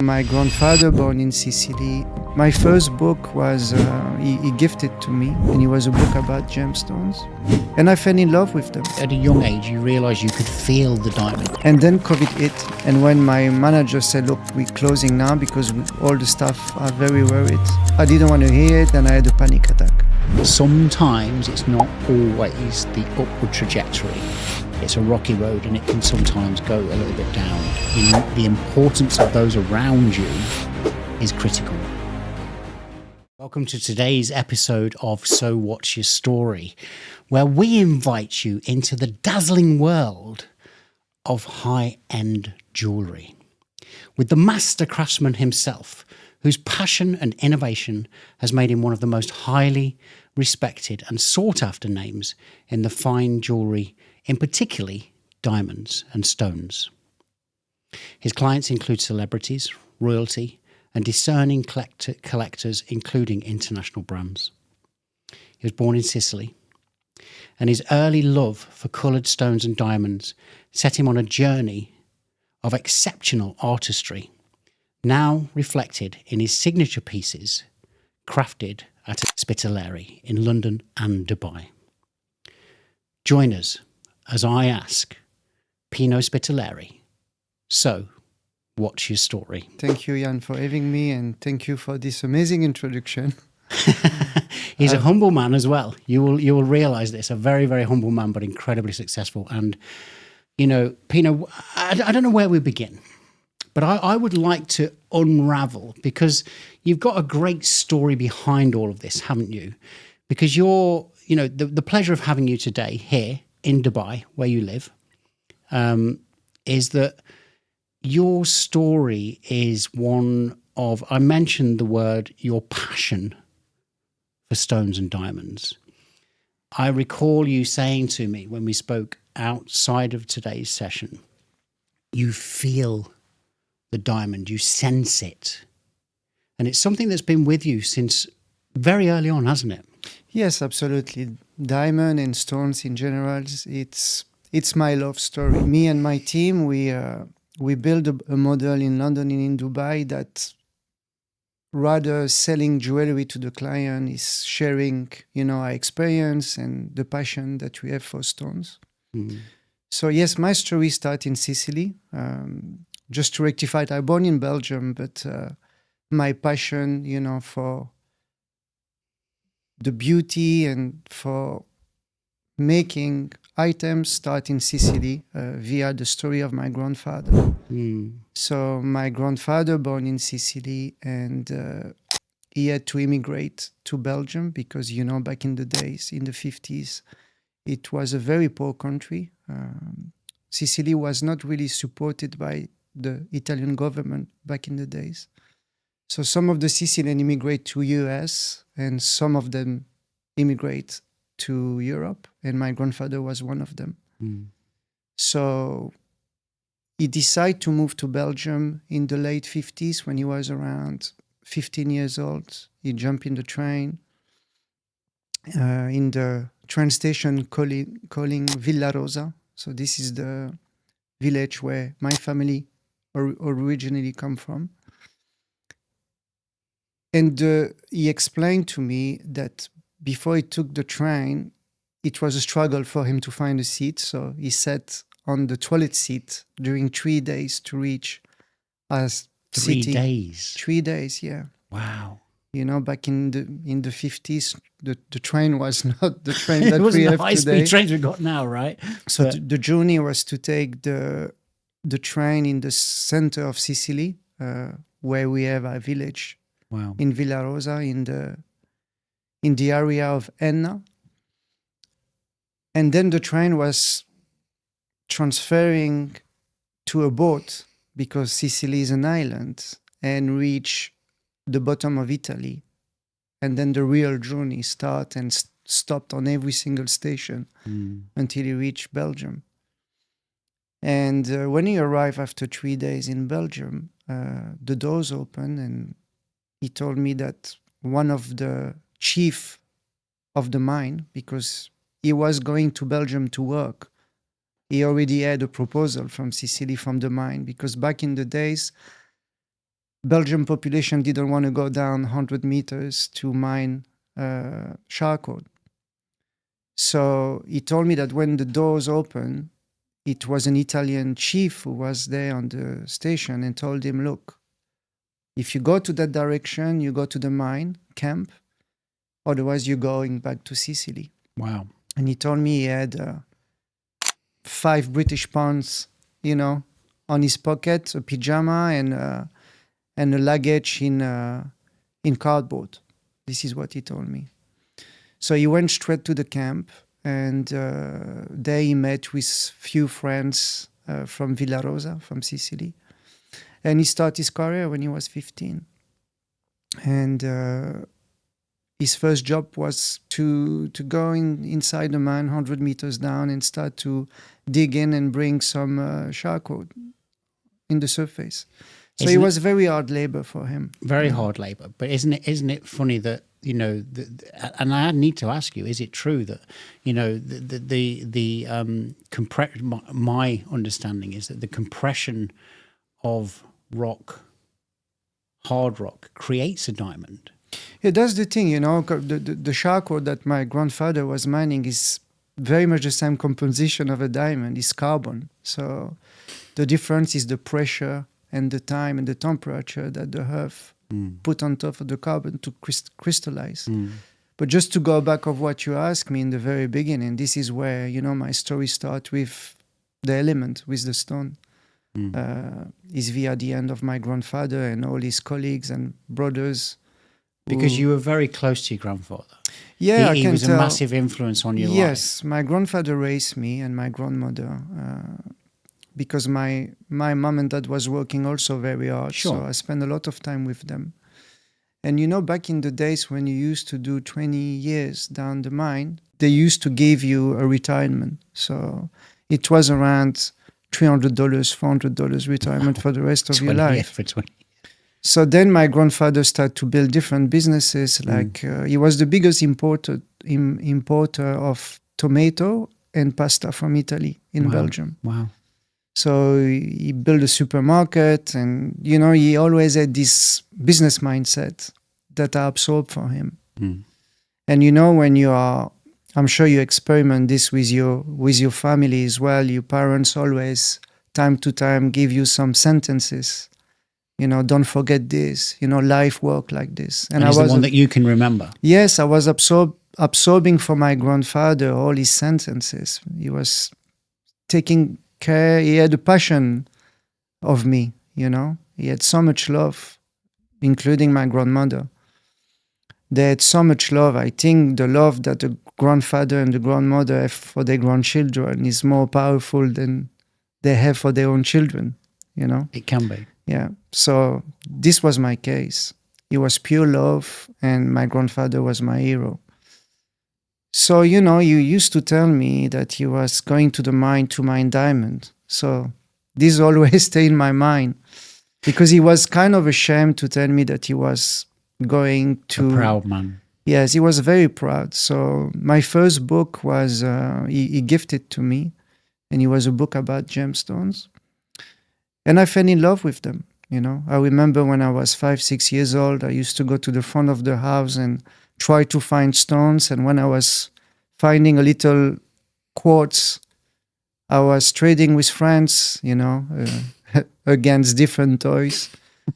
My grandfather, born in Sicily, my first book was, he gifted to me, and it was a book about gemstones. And I fell in love with them. At a young age, you realised you could feel the diamond. And then COVID hit, and when my manager said, look, we're closing now because all the staff are very worried, I didn't want to hear it, and I had a panic attack. Sometimes it's not always the upward trajectory. It's a rocky road, and it can sometimes go a little bit down. The importance of those around you is critical. Welcome to today's episode of So What's Your Story, where we invite you into the dazzling world of high-end jewellery with the master craftsman himself, whose passion and innovation has made him one of the most highly respected and sought-after names in the fine jewellery, in particularly diamonds and stones. His clients include celebrities, royalty, and discerning collectors, including international brands. He was born in Sicily, and his early love for coloured stones and diamonds set him on a journey of exceptional artistry, now reflected in his signature pieces, crafted at Spitaleri in London and Dubai. Join us as I ask Pino Spitaleri, so what's your story? Thank you, Jan, for having me, and thank you for this amazing introduction. He's a humble man as well. You will realise this, a very, very humble man, but incredibly successful. And, you know, Pino, I don't know where we begin, but I would like to unravel, because you've got a great story behind all of this, haven't you? Because the pleasure of having you today here in Dubai, where you live, is that your story is one of, I mentioned the word, your passion for stones and diamonds. I recall you saying to me when we spoke outside of today's session, you feel the diamond, you sense it. And it's something that's been with you since very early on, hasn't it? Yes, absolutely. Diamond and stones in general, it's my love story. Me and my team, we built a model in London and in Dubai that, rather selling jewelry to the client, is sharing, our experience and the passion that we have for stones. Mm. So yes, my story starts in Sicily. Just to rectify it, I'm born in Belgium, but my passion, for the beauty and for making items start in Sicily via the story of my grandfather. Mm. So my grandfather born in Sicily, and he had to immigrate to Belgium because, back in the days, in the 50s, it was a very poor country. Sicily was not really supported by the Italian government back in the days. So some of the Sicilians immigrate to US, and some of them immigrate to Europe, and my grandfather was one of them. Mm. So he decided to move to Belgium in the late 50s when he was around 15 years old. He jumped in the train in the train station calling Villa Rosa. So this is the village where my family originally come from. And he explained to me that before he took the train, it was a struggle for him to find a seat. So he sat on the toilet seat during 3 days to reach a city. 3 days? 3 days, yeah. Wow. Back in the 50s, the train was not the train that we have today. It wasn't the high-speed trains we've got now, right? So the journey was to take the train in the center of Sicily, where we have a village. Wow. In Villa Rosa, in the area of Enna. And then the train was transferring to a boat, because Sicily is an island, and reach the bottom of Italy. And then the real journey started and stopped on every single station until he reached Belgium. And when he arrived after 3 days in Belgium, the doors opened, and he told me that one of the chief of the mine, because he was going to Belgium to work, he already had a proposal from Sicily, from the mine, because back in the days, Belgian population didn't want to go down 100 meters to mine charcoal. So he told me that when the doors opened, it was an Italian chief who was there on the station and told him, look, if you go to that direction, you go to the mine camp. Otherwise, you're going back to Sicily. Wow. And he told me he had 5 British pounds, on his pocket, a pajama and a luggage in cardboard. This is what he told me. So he went straight to the camp, and there he met with few friends from Villa Rosa, from Sicily. And he started his career when he was 15. And his first job was to go inside the mine 100 meters down and start to dig in and bring some charcoal in the surface. So it was very hard labor for him. Very hard labor. But isn't it funny that, and I need to ask you, is it true that, my understanding is that the compression of rock, hard rock, creates a diamond? Yeah, that's the thing, the charcoal that my grandfather was mining is very much the same composition of a diamond. It's carbon. So the difference is the pressure and the time and the temperature that the earth put on top of the carbon to crystallize. But just to go back of what you asked me in the very beginning, this is where, my story starts with the element, with the stone. Is via the end of my grandfather and all his colleagues and brothers. Because you were very close to your grandfather. Yeah, he was a massive influence on your life. Yes, my grandfather raised me and my grandmother because my mom and dad was working also very hard. Sure. So I spent a lot of time with them. And back in the days when you used to do 20 years down the mine, they used to give you a retirement. So it was around $300, $400 retirement for the rest of your life. For 20. So then my grandfather started to build different businesses. Like he was the biggest importer of tomato and pasta from Italy in Belgium. Wow. So he built a supermarket, and he always had this business mindset that I absorbed for him. And when you are, I'm sure you experiment this with your family as well. Your parents always, time to time, give you some sentences. Don't forget this. Life work like this. And I was the one that you can remember. Yes, I was absorbing from my grandfather all his sentences. He was taking care. He had a passion of me. He had so much love, including my grandmother. They had so much love. I think the love that the grandfather and the grandmother have for their grandchildren is more powerful than they have for their own children. It can be. Yeah, so this was my case. It was pure love, and my grandfather was my hero. So, you used to tell me that he was going to the mine to mine diamond. So this always stayed in my mind, because he was kind of ashamed to tell me that he was going to... A proud man. Yes, he was very proud. So my first book was, he gifted to me, and it was a book about gemstones. And I fell in love with them. I remember when I was 5-6 years old, I used to go to the front of the house and try to find stones. And when I was finding a little quartz, I was trading with friends, against different toys.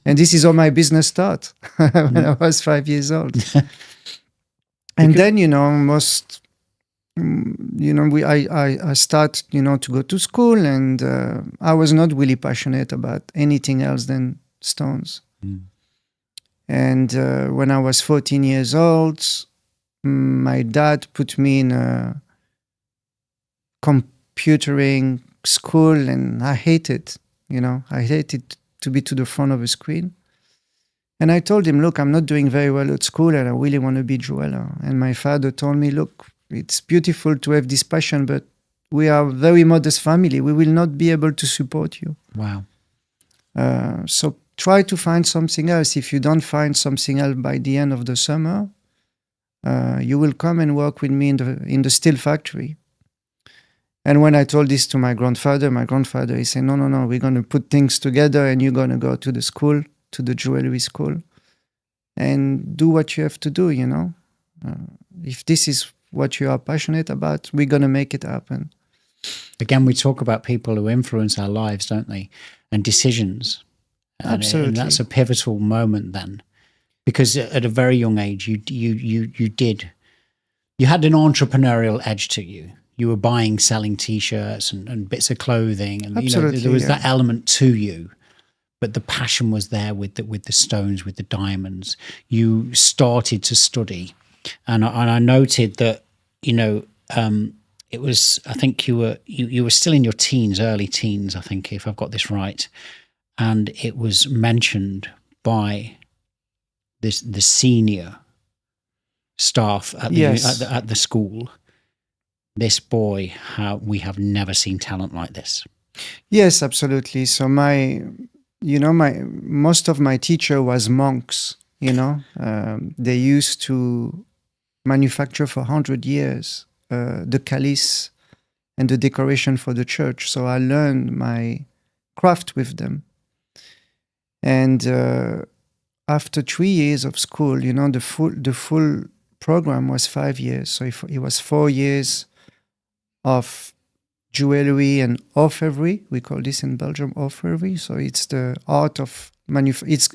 And this is how my business started when I was 5 years old. And then, I started, to go to school, and I was not really passionate about anything else than stones. And when I was 14 years old, my dad put me in a computering school, and I hated, I hated to be to the front of a screen. And I told him, look, I'm not doing very well at school, and I really want to be a jeweler. And my father told me, look, it's beautiful to have this passion, but we are a very modest family. We will not be able to support you. Wow. So try to find something else. If you don't find something else by the end of the summer, you will come and work with me in the steel factory. And when I told this to my grandfather, he said, no, we're going to put things together, and you're going to go to the school to the jewelry school and do what you have to do, if this is what you are passionate about, we're going to make it happen. Again, we talk about people who influence our lives, don't they? And decisions. Absolutely. And that's a pivotal moment then. Because at a very young age, you had an entrepreneurial edge to you. You were buying, selling T-shirts and bits of clothing, and Absolutely, there was that element to you. But the passion was there with the stones, with the diamonds. You started to study, and I noted that it was. I think you were still in your teens, early teens. I think, if I've got this right, and it was mentioned by the senior staff at the school. This boy, we have never seen talent like this. Yes, absolutely. So most of my teacher was monks. They used to manufacture for 100 years the calice and the decoration for the church. So I learned my craft with them. And after 3 years of school, the full program was 5 years. So it was 4 years of jewelry and orfèvrerie. We call this in Belgium orfèvrerie. So it's the art of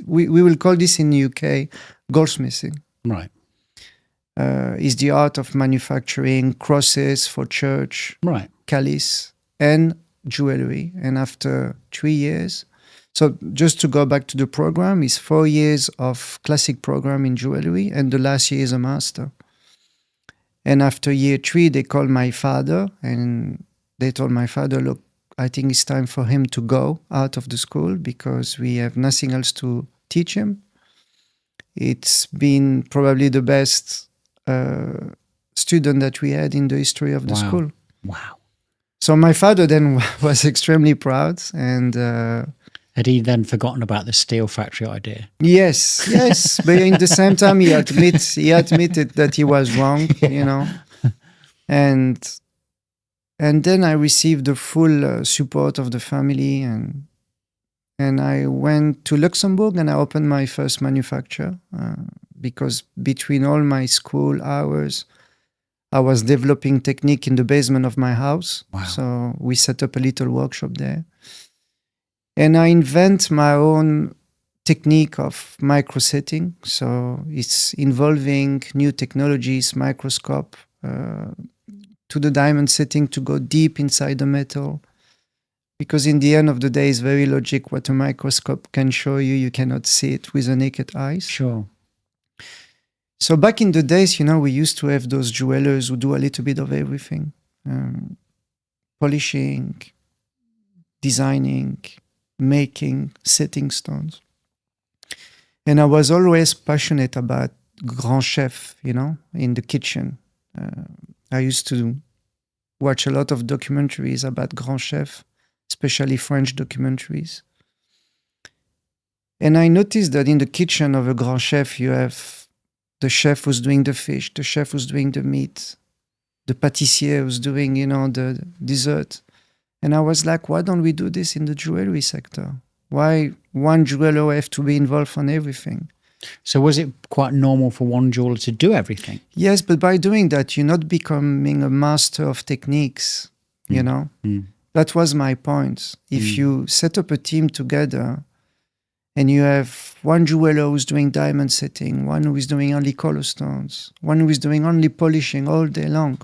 we will call this in the UK goldsmithing. Right. Is the art of manufacturing crosses for church, right, calice, and jewelry. And after 3 years, so just to go back to the program, is 4 years of classic program in jewelry, and the last year is a master. And after year 3, they called my father, and they told my father, look, I think it's time for him to go out of the school because we have nothing else to teach him. It's been probably the best student that we had in the history of the school. Wow. So my father then was extremely proud, and had he then forgotten about the steel factory idea? Yes. But in the same time, he admitted that he was wrong, And then I received the full support of the family, and I went to Luxembourg and I opened my first manufacture because between all my school hours, I was developing technique in the basement of my house. Wow. So we set up a little workshop there. And I invent my own technique of microsetting. So it's involving new technologies, microscope, to the diamond setting to go deep inside the metal. Because in the end of the day, it's very logic what a microscope can show you. You cannot see it with the naked eyes. Sure. So back in the days, we used to have those jewelers who do a little bit of everything. Polishing, designing, making, setting stones. And I was always passionate about grand chef, in the kitchen. I used to watch a lot of documentaries about grand chef, especially French documentaries. And I noticed that in the kitchen of a grand chef, you have the chef who's doing the fish, the chef who's doing the meat, the pâtissier who's doing, the dessert. And I was like, why don't we do this in the jewelry sector? Why one jeweler have to be involved on everything? So was it quite normal for one jeweler to do everything? Yes, but by doing that, you're not becoming a master of techniques, That was my point. If you set up a team together and you have one jeweler who's doing diamond setting, one who is doing only color stones, one who is doing only polishing all day long,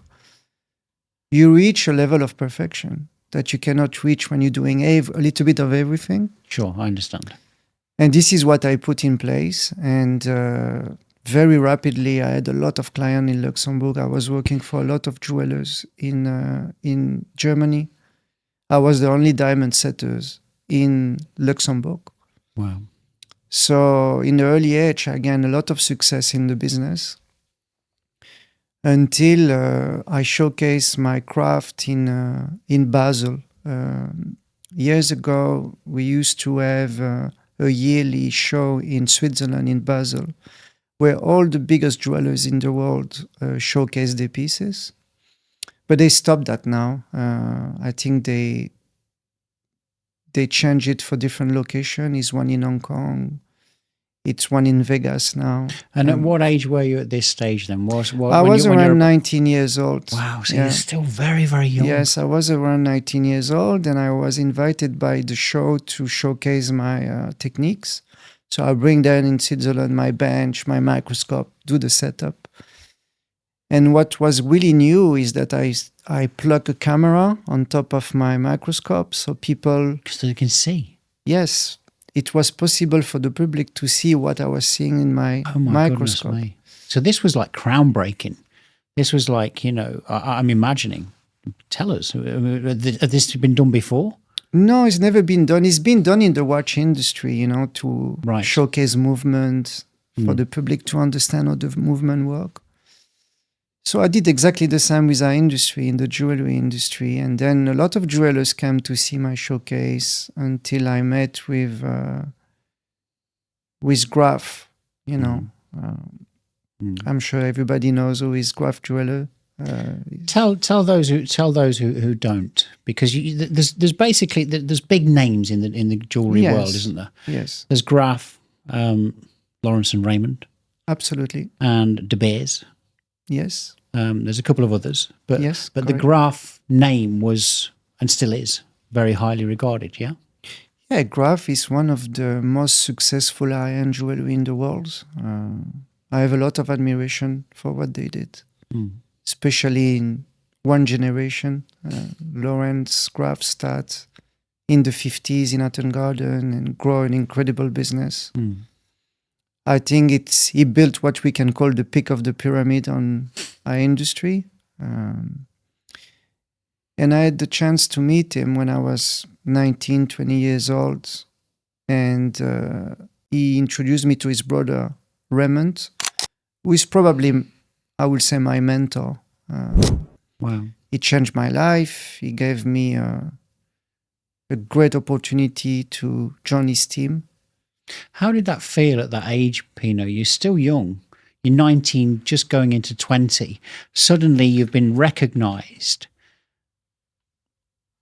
you reach a level of perfection that you cannot reach when you're doing a little bit of everything. Sure, I understand. And this is what I put in place. And very rapidly, I had a lot of clients in Luxembourg. I was working for a lot of jewelers in Germany. I was the only diamond setters in Luxembourg. Wow. So in the early age, I gained a lot of success in the business until I showcased my craft in Basel. Years ago, we used to have a yearly show in Switzerland, in Basel, where all the biggest jewelers in the world showcase their pieces. But they stopped that now. I think they change it for different locations. Is one in Hong Kong, It's one in Vegas now. And at what age were you at this stage then? I was around 19 years old. Wow, so you're still very, very young. Yes, I was around 19 years old, and I was invited by the show to showcase my techniques. So I bring down in Switzerland my bench, my microscope, do the setup. And what was really new is that I plug a camera on top of my microscope so people... So you can see. Yes, it was possible for the public to see what I was seeing in my microscope. Goodness me. So this was like groundbreaking. This was like, I'm imagining. Tell us, has this been done before? No, it's never been done. It's been done in the watch industry, to showcase movement for the public to understand how the movement work. So I did exactly the same with our industry, in the jewelry industry. And then a lot of jewelers came to see my showcase until I met with Graff, I'm sure everybody knows who is Graff Jeweler. Tell those who don't, because there's basically there's big names in the jewelry world, isn't there? Yes. There's Graff, Lawrence and Raymond. Absolutely. And De Beers. Yes. There's a couple of others, but correct. The Graff name was and still is very highly regarded. Yeah. Yeah, Graff is one of the most successful high-end jewelry in the world. I have a lot of admiration for what they did, especially in one generation. Lawrence Graff started in the 50s in Hatton Garden and grow an incredible business. I think he built what we can call the peak of the pyramid on our industry. And I had the chance to meet him when I was 19, 20 years old. And he introduced me to his brother, Raymond, who is probably, I would say, my mentor. Wow. He changed my life. He gave me a great opportunity to join his team. How did that feel at that age, Pino? You're still young. You're 19, just going into 20. Suddenly you've been recognized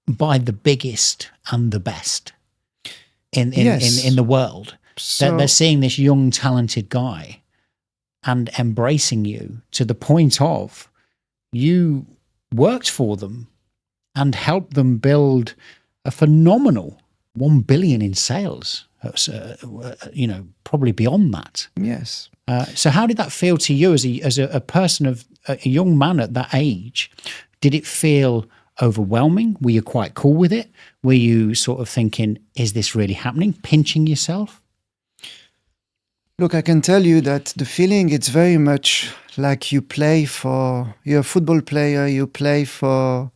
by the biggest and the best in the world. So, they're seeing this young, talented guy and embracing you to the point of you worked for them and helped them build a phenomenal 1 billion in sales. Probably beyond that. Yes. So how did that feel to you as a person of a young man at that age? Did it feel overwhelming? Were you quite cool with it? Were you sort of thinking, is this really happening? Pinching yourself? Look, I can tell you that the feeling, it's very much like you're a football player, you play for,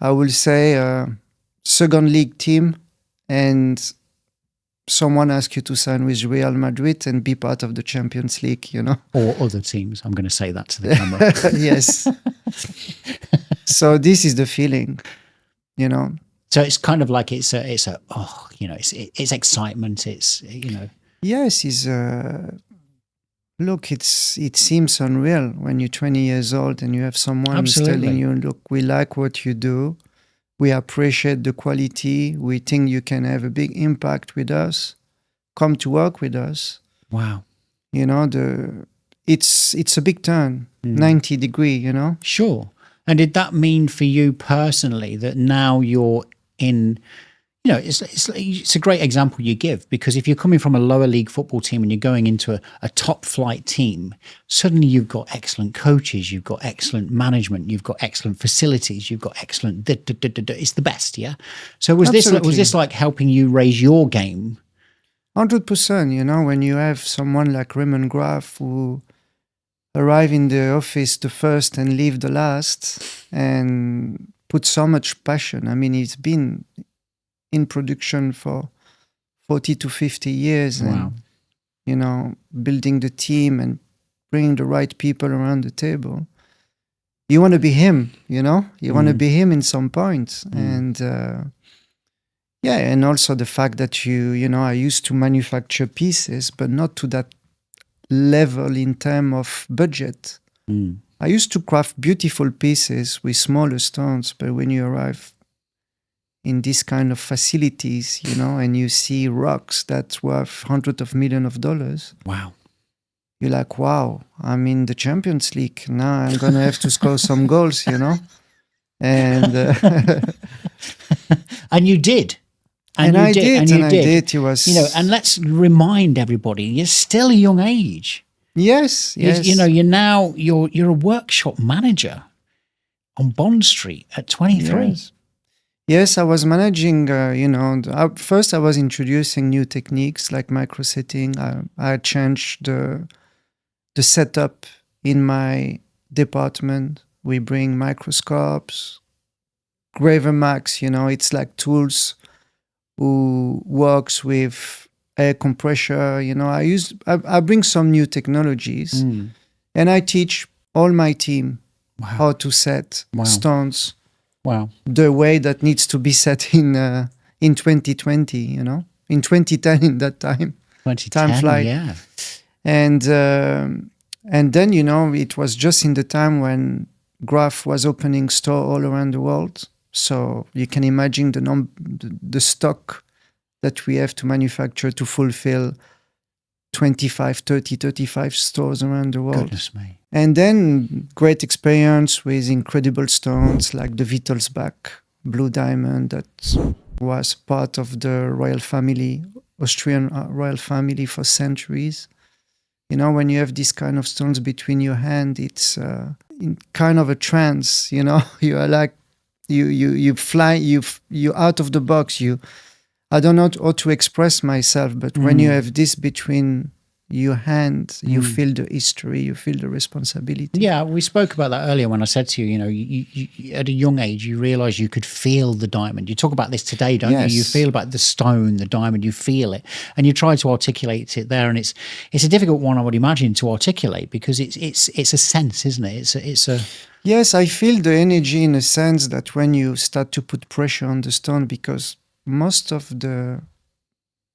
I will say, a second league team, and someone asks you to sign with Real Madrid and be part of the Champions League, Or other teams. I'm going to say that to the camera. Yes. So this is the feeling, So it's kind of like it's excitement. It's, Yes, look, it seems unreal when you're 20 years old and you have someone who's telling you, look, we like what you do. We appreciate the quality. We think you can have a big impact with us. Come to work with us. Wow. It's a big turn, 90 degree, Sure. And did that mean for you personally that now you're in, it's a great example you give, because if you're coming from a lower league football team and you're going into a top flight team, suddenly you've got excellent coaches, you've got excellent management, you've got excellent facilities, you've got excellent, it's the best, yeah? So was this like helping you raise your game? 100%, when you have someone like Raymond Graff who arrive in the office the first and leave the last and put so much passion. I mean, he's been in production for 40 to 50 years. Wow. And, building the team and bringing the right people around the table. You want to be him, You want to be him in some point. And and also the fact that I used to manufacture pieces, but not to that level in terms of budget. I used to craft beautiful pieces with smaller stones, but when you arrive in this kind of facilities, you know, and you see rocks that's worth hundreds of millions of dollars. Wow. You're like, wow, I'm in the Champions League. Now I'm going to have to score some goals, you know? And and you did. I did. It was, you know, and let's remind everybody, you're still a young age. Yes. You know, you're a workshop manager on Bond Street at 23. Yes, I was managing, you know, first I was introducing new techniques like microsetting. I changed the setup in my department. We bring microscopes, Graver Max, you know, it's like tools who works with air compressor. You know, I bring some new technologies and I teach all my team how to set stones. Wow. The way that needs to be set in 2020, you know, in 2010 in that time. 2010, time flight. Yeah. And then, you know, it was just in the time when Graff was opening store all around the world. So you can imagine the stock that we have to manufacture to fulfill 25, 30, 35 stores around the world. Goodness me. And then great experience with incredible stones like the Wittelsbach blue diamond that was part of the royal family, Austrian royal family for centuries. You know, when you have these kind of stones between your hand, it's in kind of a trance, you know. You are like, you fly, you out of the box. I don't know how to express myself, but when you have this between your hand, you feel the history, you feel the responsibility. Yeah, we spoke about that earlier when I said to you, you know, you at a young age, you realize you could feel the diamond. You talk about this today, don't you? You feel about the stone, the diamond, you feel it, and you try to articulate it there. And it's a difficult one, I would imagine, to articulate because it's a sense, isn't it? It's a Yes, I feel the energy in a sense that when you start to put pressure on the stone, because most of the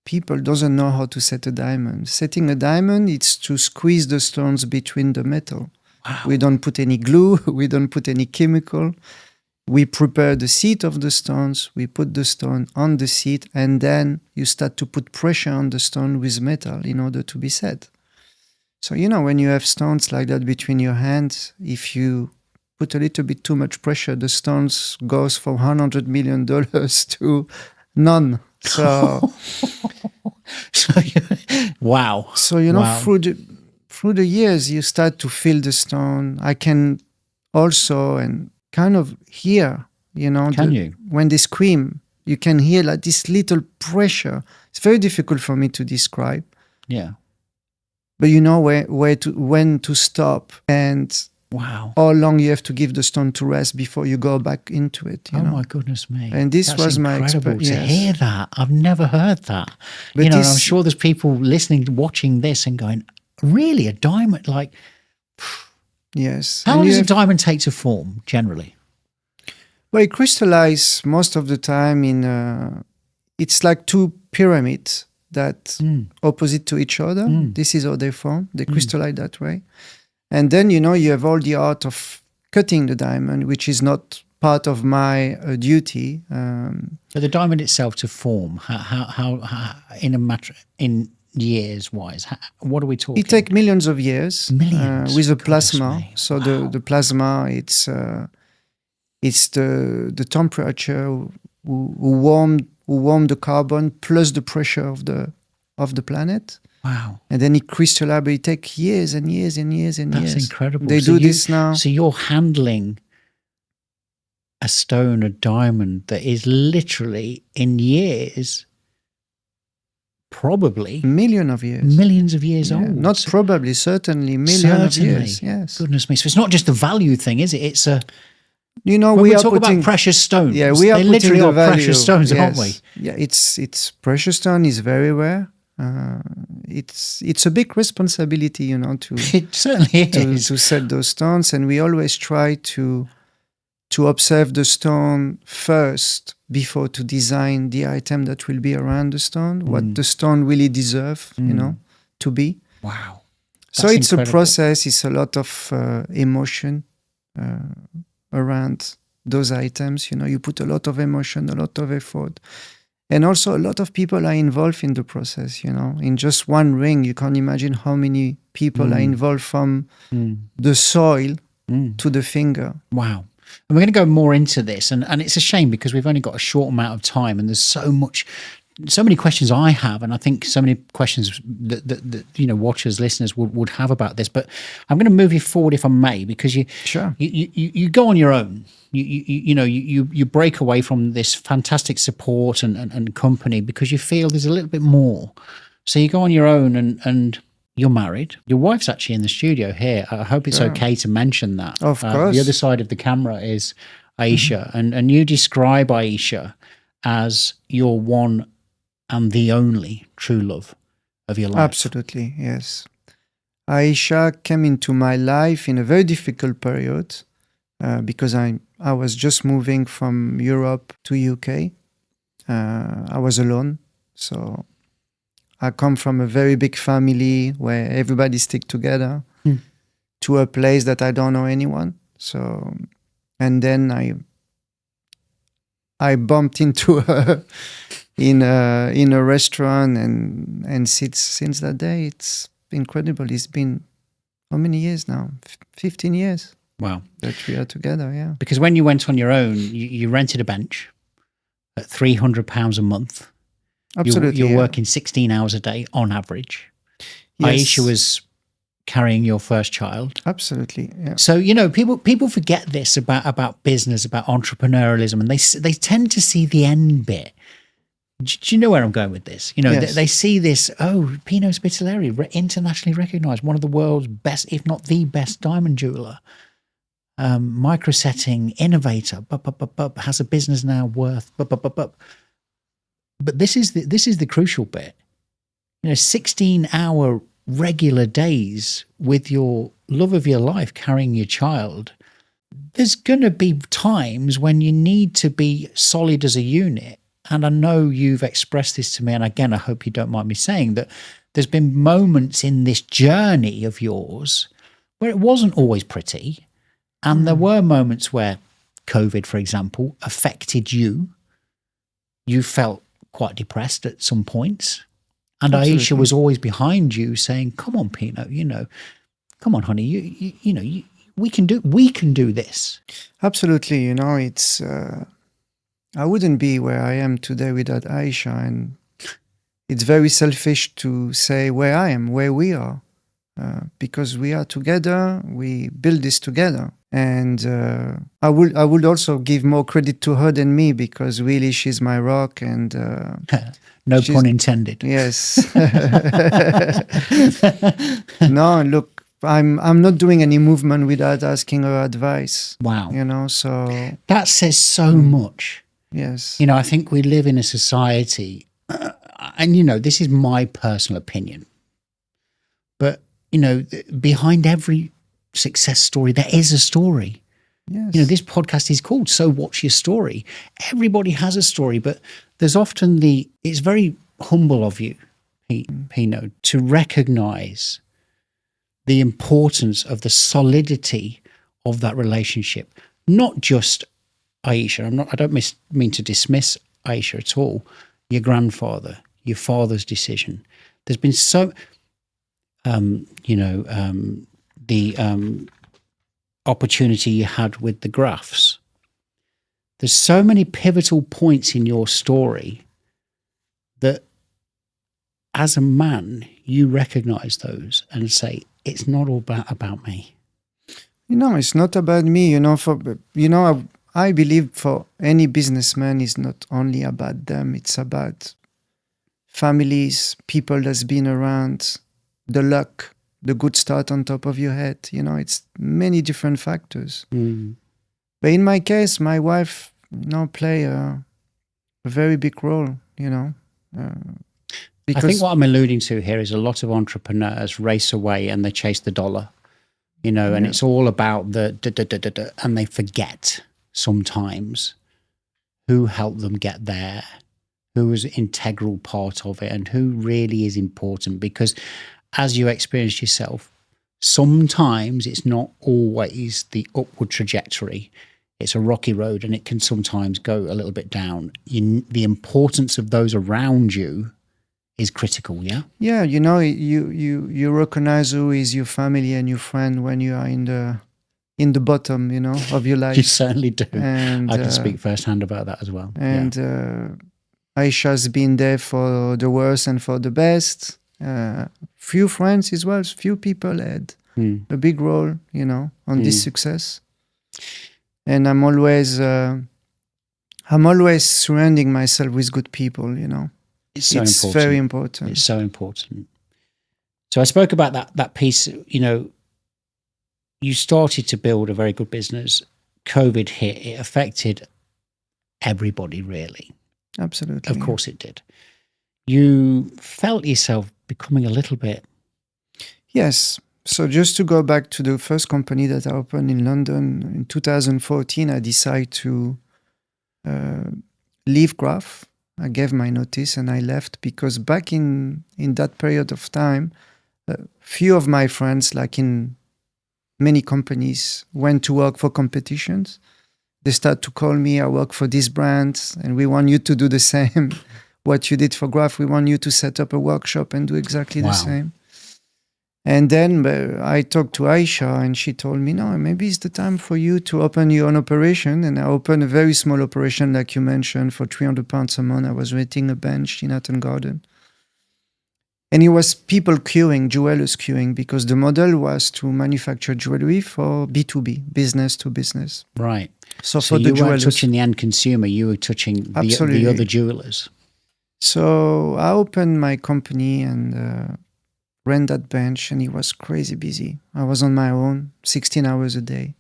people doesn't know how to set a diamond. Setting a diamond, it's to squeeze the stones between the metal. Wow. We don't put any glue, we don't put any chemical. We prepare the seat of the stones, we put the stone on the seat, and then you start to put pressure on the stone with metal in order to be set. So, you know, when you have stones like that between your hands, if you put a little bit too much pressure, the stones goes from $100 million to none. So, wow. So, you know, through the years, you start to feel the stone. I can also and kind of hear, you know, when they scream, you can hear like this little pressure. It's very difficult for me to describe. Yeah. But you know when to stop and how long you have to give the stone to rest before you go back into it. You know? My goodness me. And this was my experience. To hear that. I've never heard that. But you know, and I'm sure there's people listening, watching this and going, really, a diamond? Like, yes. How long does a diamond take to form, generally? Well, it crystallizes most of the time in, it's like two pyramids that opposite to each other. This is how they form. They crystallize that way. And then, you know, you have all the art of cutting the diamond, which is not part of my duty. But the diamond itself to form, how in years wise, what are we talking? It takes millions of years. Millions. With a plasma. So the plasma, it's the temperature who warm the carbon plus the pressure of the planet. Wow. And then it crystallizes, but it takes years and years and years and years. That's incredible. They do this now. So you're handling a stone, a diamond that is literally in years, probably millions of years old. Not probably, certainly millions of years. Yes. Goodness me. So it's not just a value thing, is it? It's a, you know, when we talk about precious stones. Yeah, we are they putting literally the are value. Precious stones, yes. aren't we? Yeah, it's precious stone is very rare. It's a big responsibility, you know, to it certainly is to set those stones, and we always try to observe the stone first before to design the item that will be around the stone, what the stone really deserve, you know, to be. Wow. So it's incredible. A process. It's a lot of emotion around those items. You put a lot of emotion, a lot of effort. And also a lot of people are involved in the process, In just one ring, you can't imagine how many people are involved from the soil to the finger. Wow. And we're going to go more into this. And it's a shame because we've only got a short amount of time and there's so many questions I have, and I think so many questions that watchers, listeners would have about this. But I'm going to move you forward, if I may, because you go on your own. You break away from this fantastic support and company because you feel there's a little bit more. So you go on your own, and you're married. Your wife's actually in the studio here. I hope it's okay to mention that. Of course. The other side of the camera is Aisha, and you describe Aisha as your one and the only true love of your life. Absolutely, yes. Aisha came into my life in a very difficult period because I was just moving from Europe to UK. I was alone, so I come from a very big family where everybody stick together to a place that I don't know anyone. So, and then I bumped into her in a restaurant, and since that day it's incredible. It's been how many years now? 15 years. Wow. That we are together, yeah. Because when you went on your own, you rented a bench at £300 a month. Absolutely. You're working 16 hours a day on average. Yes. Aisha was carrying your first child. Absolutely, yeah. So, people forget this about business, about entrepreneurialism, and they tend to see the end bit. Do you know where I'm going with this? Yes. They see this, Pino Spitaleri, internationally recognized, one of the world's best, if not the best diamond jeweler, micro-setting, innovator, has a business now worth, But this is the crucial bit. 16-hour regular days with your love of your life carrying your child. There's going to be times when you need to be solid as a unit. And I know you've expressed this to me, and again, I hope you don't mind me saying that there's been moments in this journey of yours where it wasn't always pretty. And there were moments where COVID, for example, affected you. You felt quite depressed at some points. And Absolutely. Aisha was always behind you saying, come on, Pino, come on, honey, we can do this. Absolutely. It's, I wouldn't be where I am today without Aisha. And it's very selfish to say where I am, where we are, because we are together, we build this together. And I would also give more credit to her than me, because really she's my rock. And no pun intended. Yes. No, look, I'm not doing any movement without asking her advice. Wow. So that says so much. Yes. I think we live in a society, and this is my personal opinion, but behind every success story there is a story. Yes. This podcast is called So What's Your Story? Everybody has a story, but there's often it's very humble of you, Pino, to recognize the importance of the solidity of that relationship. Not just Aisha. I don't mean to dismiss Aisha at all. Your grandfather, your father's decision. There's been the opportunity you had with the Graffs. There's so many pivotal points in your story that as a man, you recognize those and say, it's not all about me. It's not about me, I believe for any businessman, it's not only about them, it's about families, people that's been around, the luck, the good start on top of your head. It's many different factors. But in my case, my wife, play a very big role, I think what I'm alluding to here is a lot of entrepreneurs race away and they chase the dollar, and it's all about the and they forget sometimes who helped them get there, who was an integral part of it, and who really is important. Because as you experienced yourself, sometimes it's not always the upward trajectory. it's a rocky road and it can sometimes go a little bit down. The importance of those around you is critical, yeah? Yeah, you recognize who is your family and your friend when you are in the bottom, of your life. You certainly do. And I can speak firsthand about that as well. And Aisha's been there for the worst and for the best. Few friends as well. Few people had a big role, on this success. And I'm always surrounding myself with good people. It's so it's important. very important. It's so important. So I spoke about that piece. You started to build a very good business. COVID hit. It affected everybody, really. Absolutely. Of course it did. You felt yourself becoming a little bit... Yes. So just to go back to the first company that I opened in London in 2014, I decided to leave Graff. I gave my notice and I left because back in that period of time, few of my friends, like in many companies, went to work for competitions. They start to call me, I work for this brand and we want you to do the same. What you did for Graff, we want you to set up a workshop and do exactly the same. And then I talked to Aisha and she told me, no, maybe it's the time for you to open your own operation. And I opened a very small operation, like you mentioned, for £300 a month. I was renting a bench in Hatton Garden. And it was people queuing, jewelers queuing, because the model was to manufacture jewelry for B2B, business to business. Right. So for the you weren't jewelers, touching the end consumer, you were touching the other jewelers. So I opened my company and ran that bench, and it was crazy busy. I was on my own, 16 hours a day.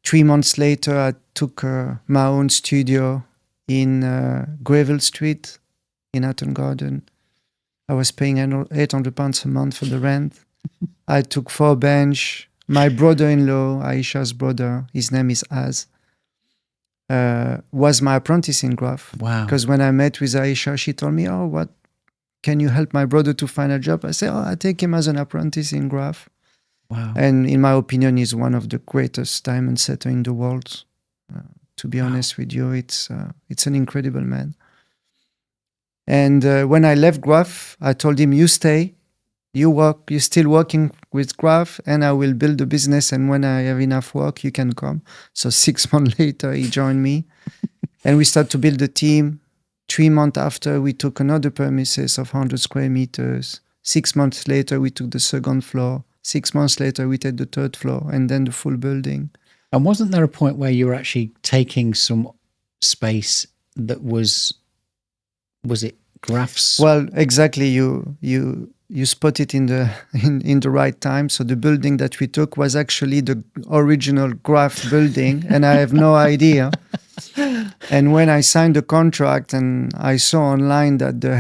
3 months later, I took my own studio in Greville Street in Hatton Garden. I was paying £800 a month for the rent. I took 4 bench. My brother-in-law, Aisha's brother, his name is Az, was my apprentice in Graff. Wow. Because when I met with Aisha, she told me, what can you help my brother to find a job? I said, I take him as an apprentice in Graff. Wow. And in my opinion, he's one of the greatest diamond setter in the world. To be honest with you, it's an incredible man. And when I left Graff, I told him, you stay, you're still working with Graff, and I will build a business. And when I have enough work, you can come. So 6 months later, he joined me. And we started to build a team. 3 months after, we took another premises of 100 square meters. 6 months later, we took the second floor. 6 months later, we took the third floor, and then the full building. And wasn't there a point where you were actually taking some space that was it Graff's? Well, exactly. You spot it in the right time. So the building that we took was actually the original Graff building, and I have no idea. And when I signed the contract and I saw online that the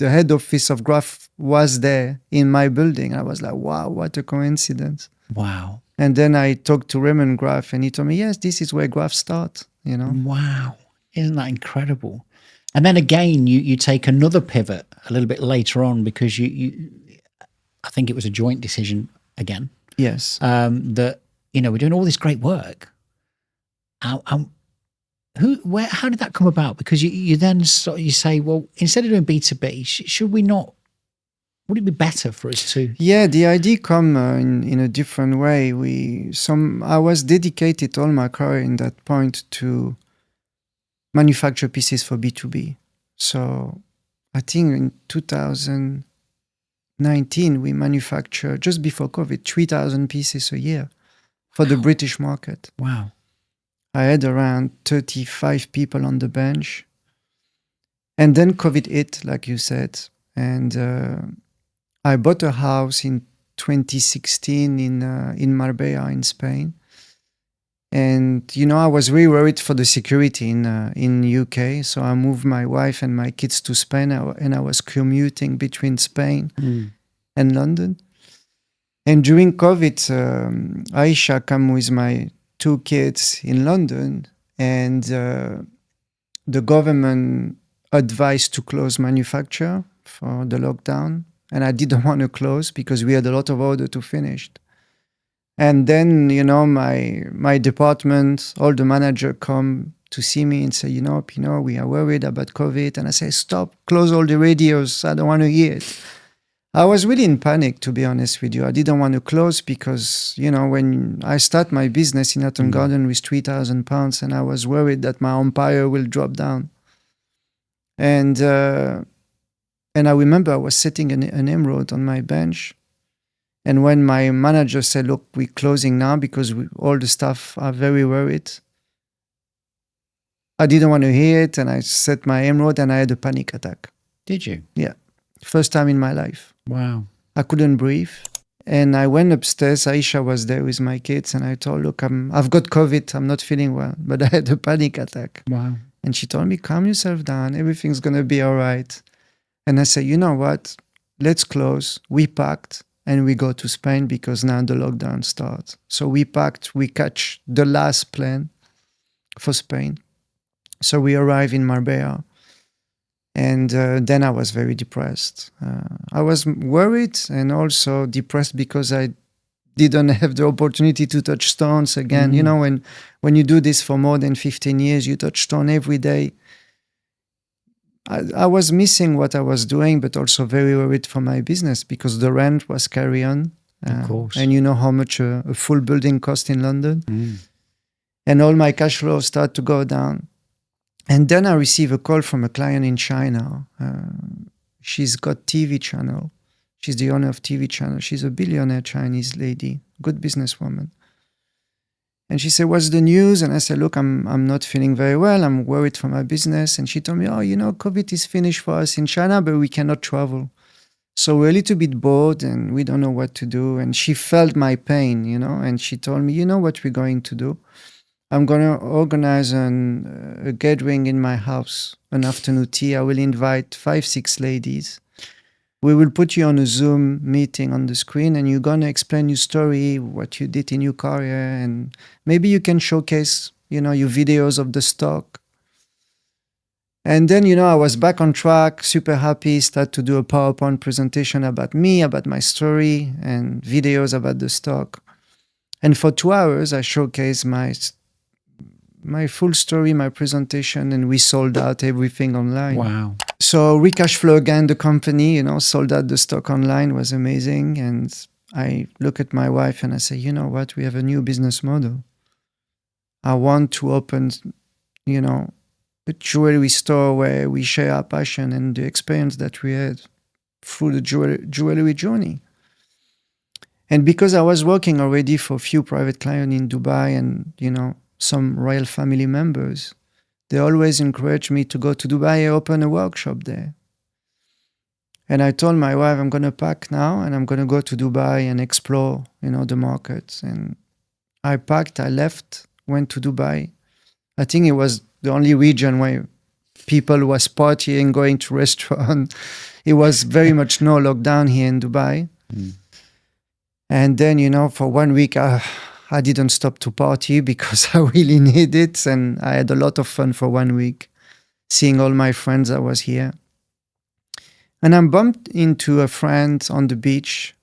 head office of Graff was there in my building, I was like, wow, what a coincidence. Wow. And then I talked to Raymond Graff and he told me, yes, this is where Graff starts, Wow. Isn't that incredible? And then again, you take another pivot a little bit later on because you I think it was a joint decision again. Yes. That, we're doing all this great work. How did that come about? Because you then you say, well, instead of doing B2B, should we not? Would it be better for us to? Yeah, the idea come in a different way. I was dedicated all my career in that point to manufacture pieces for B2B. So I think in 2019 we manufactured, just before COVID, 3,000 pieces a year for the British market. Wow. I had around 35 people on the bench. And then COVID hit, like you said. And I bought a house in 2016 in Marbella in Spain. And, I was really worried for the security in UK. So I moved my wife and my kids to Spain, and I was commuting between Spain and London. And during COVID, Aisha came with my 2 kids in London, and the government advised to close manufacture for the lockdown. And I didn't want to close because we had a lot of order to finish. And then, my department, all the manager come to see me and say, Pino, we are worried about COVID. And I say, stop, close all the radios. I don't want to hear it. I was really in panic, to be honest with you. I didn't want to close because, when I start my business in Hatton Garden with £3,000, and I was worried that my empire will drop down. And I remember I was sitting an emerald on my bench. And when my manager said, look, we're closing now because all the staff are very worried, I didn't want to hear it. And I set my emerald and I had a panic attack. Did you? Yeah. First time in my life. Wow. I couldn't breathe. And I went upstairs. Aisha was there with my kids. And I told, look, I've got COVID. I'm not feeling well. But I had a panic attack. Wow. And she told me, calm yourself down. Everything's going to be all right. And I said, you know what? Let's close. We packed and we go to Spain because now the lockdown starts. So we packed. We catch the last plane for Spain. So we arrive in Marbella. And then I was very depressed. I was worried and also depressed because I didn't have the opportunity to touch stones again. When you do this for more than 15 years, you touch stone every day. I was missing what I was doing, but also very worried for my business because the rent was carry on. Of course. And you know how much a full building costs in London. And all my cash flow started to go down. And then I received a call from a client in China. She's got TV channel. She's the owner of TV channel. She's a billionaire Chinese lady, good businesswoman. And she said, what's the news? And I said, look, I'm not feeling very well. I'm worried for my business. And she told me, COVID is finished for us in China, but we cannot travel. So we're a little bit bored and we don't know what to do. And she felt my pain, and she told me, you know what we're going to do? I'm going to organize a gathering in my house, an afternoon tea. I will invite 5-6 ladies. We will put you on a Zoom meeting on the screen and you're going to explain your story, what you did in your career. And maybe you can showcase, your videos of the stock. And then, I was back on track, super happy, start to do a PowerPoint presentation about me, about my story and videos about the stock. And for 2 hours, I showcased my full story, my presentation, and we sold out everything online. Wow. So recash flow again, the company, sold out the stock online, was amazing. And I look at my wife and I say, you know what, we have a new business model. I want to open, a jewelry store where we share our passion and the experience that we had through the jewelry journey. And because I was working already for a few private clients in Dubai and, some royal family members, they always encouraged me to go to Dubai and open a workshop there. And I told my wife, I'm going to pack now and I'm going to go to Dubai and explore, the markets. And I packed, I left, went to Dubai. I think it was the only region where people was partying, going to restaurants. It was very much no lockdown here in Dubai. And then, for 1 week, I didn't stop to party because I really need it. And I had a lot of fun for 1 week, seeing all my friends that was here. And I bumped into a friend on the beach,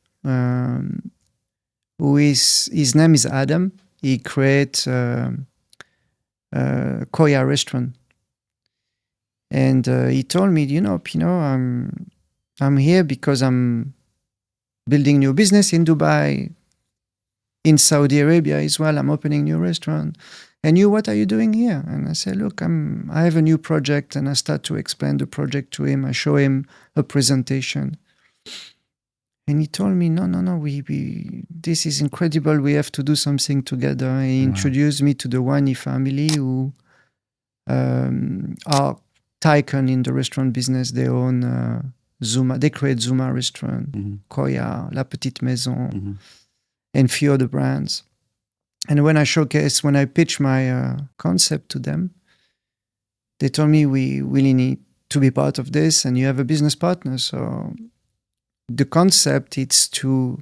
his name is Adam. He creates a Koya restaurant. And he told me, Pino, I'm here because I'm building new business in Dubai. In Saudi Arabia as well, I'm opening a new restaurant. And what are you doing here? And I said, look, I have a new project. And I start to explain the project to him. I show him a presentation. And he told me, no, this is incredible. We have to do something together. And he introduced me to the Wani family who are tycoon in the restaurant business. They own Zuma. They create Zuma restaurant, Koya, La Petite Maison, and few other brands. And when I pitched my concept to them, they told me we really need to be part of this and you have a business partner. So the concept is to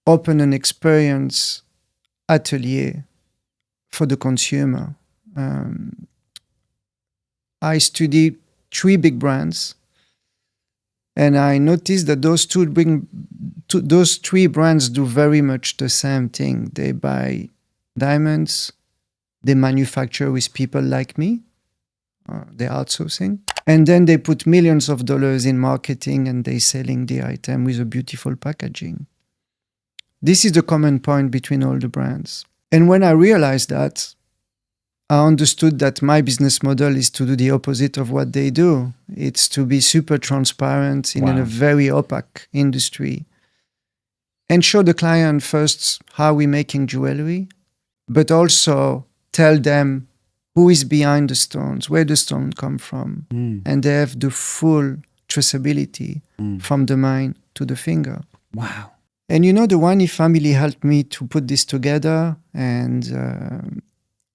open an experience atelier for the consumer. I studied 3 big brands and I noticed that those two those three brands do very much the same thing. They buy diamonds, they manufacture with people like me, they're outsourcing, and then they put millions of dollars in marketing and they selling the item with a beautiful packaging. This is the common point between all the brands. And when I realized that, I understood that my business model is to do the opposite of what they do. It's to be super transparent in a very opaque industry and show the client first how we're making jewelry, but also tell them who is behind the stones, where the stone come from. And they have the full traceability from the mine to the finger. Wow. And the Wani family helped me to put this together, and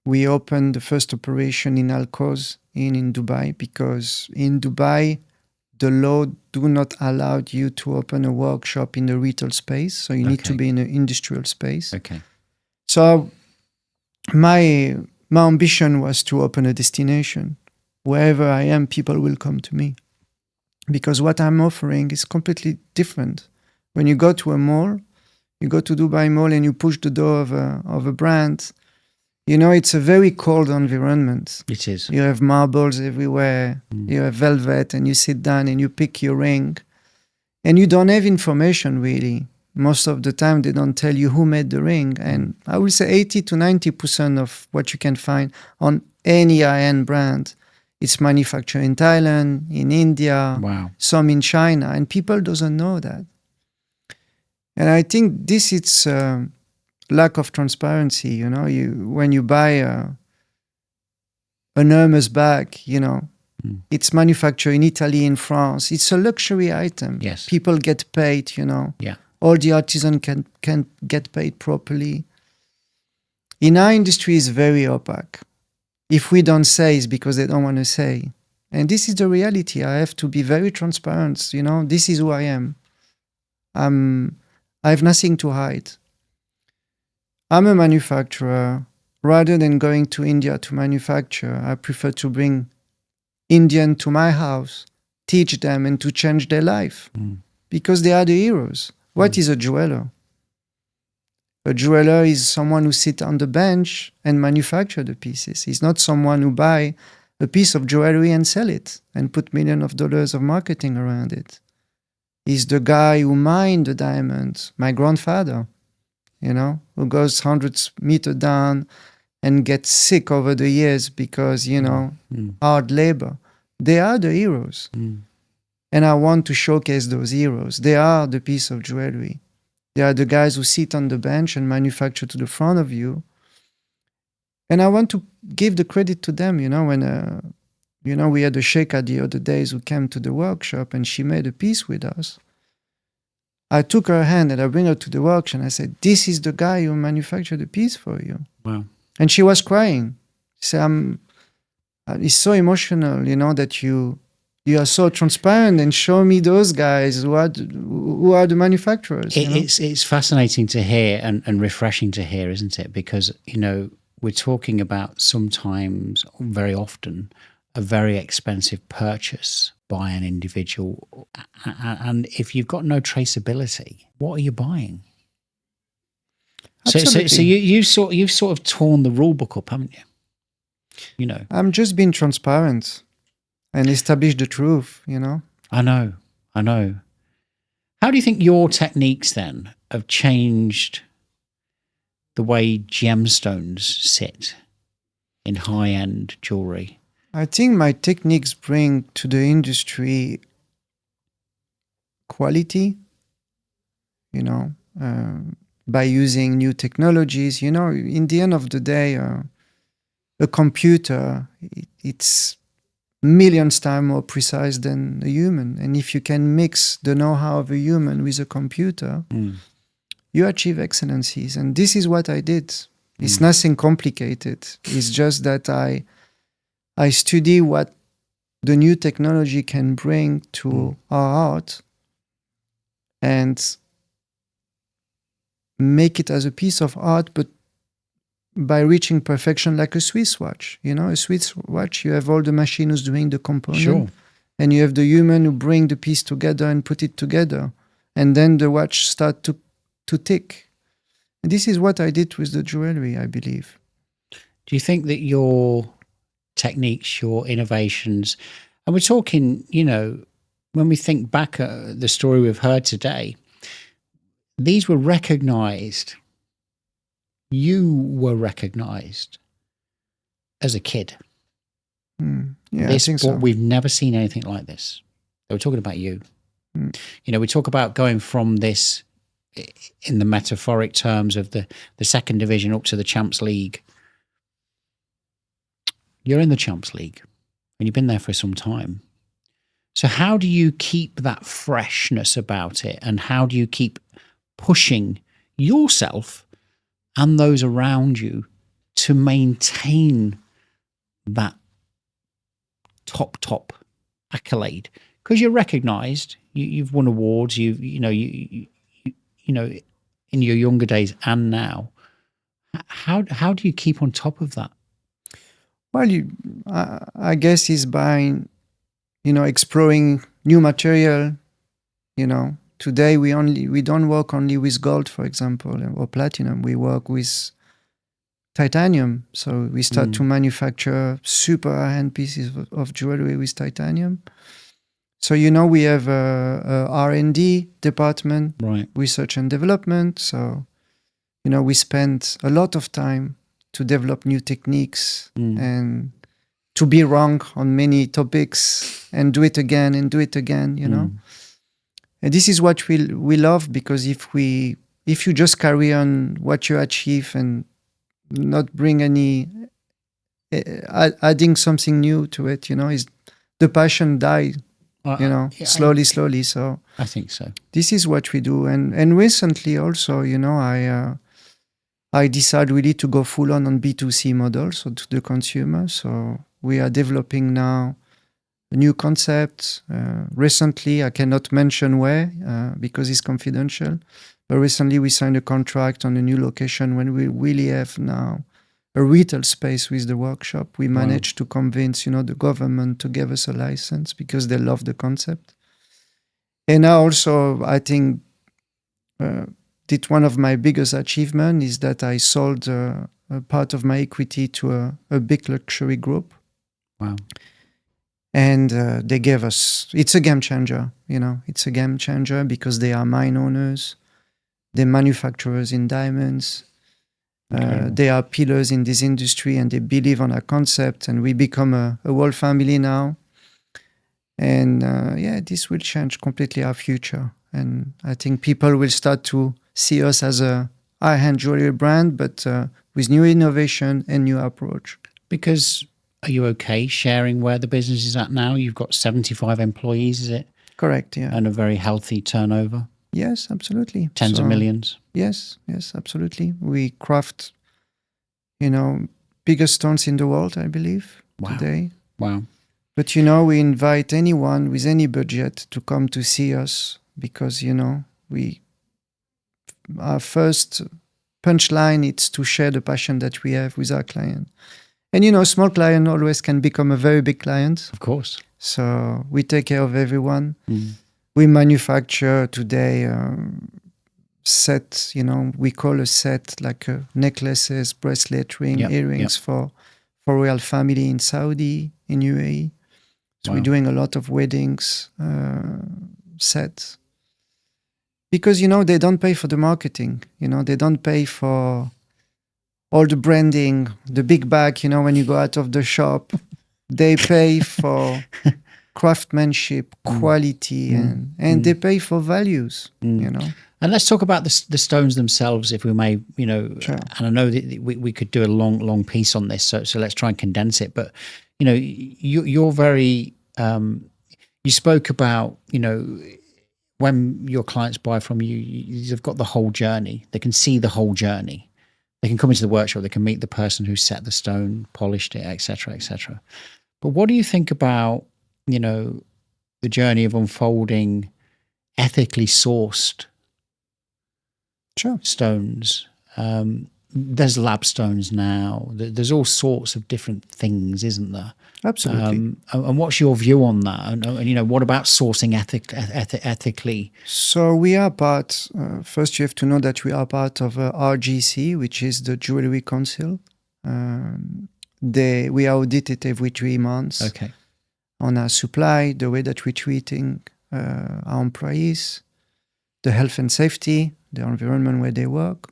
we opened the first operation in Al Quoz in Dubai, because in Dubai, the law do not allow you to open a workshop in the retail space. So you need to be in an industrial space. Okay. So my ambition was to open a destination. Wherever I am, people will come to me, because what I'm offering is completely different. When you go to a mall, you go to Dubai Mall and you push the door of a brand, it's a very cold environment. It is. You have marbles everywhere. You have velvet, and you sit down and you pick your ring. And you don't have information, really. Most of the time, they don't tell you who made the ring. And I will say 80 to 90% of what you can find on any high-end brand, it's manufactured in Thailand, in India, some in China. And people doesn't know that. And I think this is lack of transparency. When you buy an Hermes bag, it's manufactured in Italy, in France. It's a luxury item. Yes. People get paid, Yeah. All the artisans can get paid properly. In our industry, it's very opaque. If we don't say, it's because they don't want to say. And this is the reality. I have to be very transparent. This is who I am. I have nothing to hide. I'm a manufacturer. Rather than going to India to manufacture, I prefer to bring Indian to my house, teach them, and to change their life, because they are the heroes. What is a jeweler? A jeweler is someone who sits on the bench and manufacture the pieces. He's not someone who buy a piece of jewelry and sell it and put millions of dollars of marketing around it. He's the guy who mined the diamonds. My grandfather, who goes hundreds meters down and gets sick over the years because, hard labor. They are the heroes. And I want to showcase those heroes. They are the piece of jewelry. They are the guys who sit on the bench and manufacture to the front of you. And I want to give the credit to them, when, we had a sheikha the other days who came to the workshop and she made a piece with us. I took her hand and I bring her to the workshop and I said, this is the guy who manufactured the piece for you. Wow. And she was crying. She said, it's so emotional, that you are so transparent and show me those guys who are the manufacturers. It's fascinating to hear and refreshing to hear, isn't it? Because, we're talking about sometimes, very often, a very expensive purchase by an individual. And if you've got no traceability, what are you buying? So you've sort of torn the rule book up, haven't you? I'm just being transparent and establish the truth, I know. How do you think your techniques then have changed the way gemstones sit in high-end jewelry? I think my techniques bring to the industry quality, by using new technologies. In the end of the day, a computer, it's millions times more precise than a human. And if you can mix the know-how of a human with a computer, you achieve excellencies. And this is what I did. It's nothing complicated. It's just that I study what the new technology can bring to our art and make it as a piece of art, but by reaching perfection like a Swiss watch. A Swiss watch, you have all the machine who's doing the component. Sure. And you have the human who bring the piece together and put it together. and then the watch start to tick. And this is what I did with the jewelry, I believe. Do you think that your techniques, your innovations, and we're talking, when we think back at the story we've heard today, these were recognized. You were recognized as a kid. Yeah, I think so. We've never seen anything like this. They were talking about you. We talk about going from this in the metaphoric terms of the second division up to the Champs League. You're in the Champs League and you've been there for some time. So how do you keep that freshness about it? And how do you keep pushing yourself and those around you to maintain that top accolade? Because you're recognized, you've won awards, you know, in your younger days and now. How do you keep on top of that? Well, I guess is by, exploring new material. Today we don't work only with gold, for example, or platinum. We work with titanium. So we start to manufacture super high-end pieces of jewelry with titanium. So, we have a R&D department, right? Research and development. So, we spend a lot of time to develop new techniques and to be wrong on many topics and do it again and do it again, And this is what we love, because if you just carry on what you achieve and not bring any adding something new to it, is the passion die, slowly. So I think so. This is what we do, and recently also, I decided really to go full on B2C model, so to the consumer. So we are developing now a new concept. Recently, I cannot mention where because it's confidential, but recently we signed a contract on a new location when we really have now a retail space with the workshop. We managed to convince, the government to give us a license because they love the concept. And now also, I think one of my biggest achievements is that I sold a part of my equity to a big luxury group. Wow. And they gave us, it's a game changer, it's a game changer because they are mine owners, they're manufacturers in diamonds, they are pillars in this industry, and they believe on our concept, and we become a whole family now. And this will change completely our future. And I think people will start to see us as a high-end jewelry brand, but with new innovation and new approach. Because are you okay sharing where the business is at now? You've got 75 employees, is it? Correct, yeah. And a very healthy turnover? Yes, absolutely. Tens of millions? Yes, absolutely. We craft, biggest stones in the world, I believe, today. Wow. But, we invite anyone with any budget to come to see us because, our first punchline is to share the passion that we have with our client. And, small client always can become a very big client. Of course. So we take care of everyone. We manufacture today set, we call a set like necklaces, bracelet, ring, earrings for royal family in Saudi, in UAE. So we're doing a lot of weddings, sets. Because, they don't pay for the marketing. They don't pay for all the branding, the big bag, when you go out of the shop. They pay for craftsmanship, quality, and they pay for values, And let's talk about the stones themselves, if we may, Sure. And I know that we could do a long piece on this, so let's try and condense it. But, you're very, you spoke about, when your clients buy from you, you've got the whole journey. They can see the whole journey. They can come into the workshop, they can meet the person who set the stone, polished it, etc., etc. But what do you think about, the journey of unfolding ethically sourced stones there's lab stones now. There's all sorts of different things, isn't there? Absolutely. And what's your view on that? And what about sourcing ethically? So we are part, first you have to know that we are part of RGC, which is the Jewellery Council. We are audited every 3 months on our supply, the way that we're treating our employees, the health and safety, the environment where they work.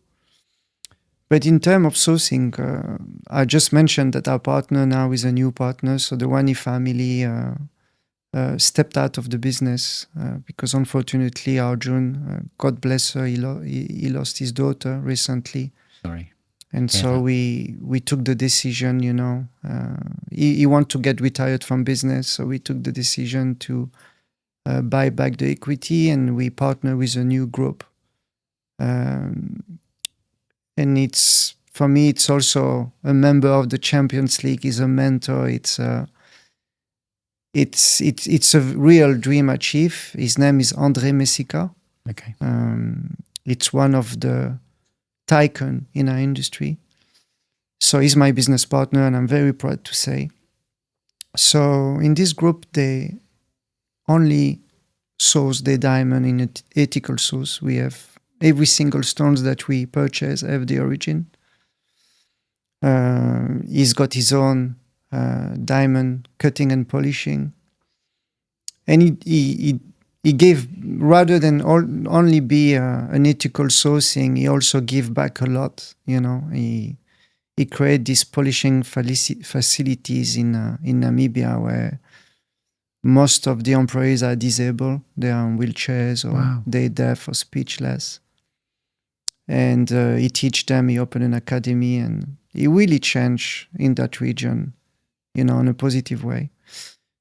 But in terms of sourcing, I just mentioned that our partner now is a new partner. So the Wani family stepped out of the business because unfortunately Arjun, God bless her, he lost his daughter recently. Sorry. And so we took the decision, he wanted to get retired from business. So we took the decision to buy back the equity, and we partner with a new group. And for me, it's also a member of the Champions League. He's a mentor. It's a real dream achieved. His name is André Messica. Okay. It's one of the tycoon in our industry. So he's my business partner, and I'm very proud to say. So in this group, they only source their diamond in an ethical source. We have every single stones that we purchase have the origin. He's got his own diamond cutting and polishing. And he gave, rather than only be an ethical sourcing, he also give back a lot. He created these polishing facilities in Namibia where most of the employees are disabled. They are on wheelchairs or they're deaf or speechless. And he teach them, he opened an academy, and he really changed in that region, in a positive way.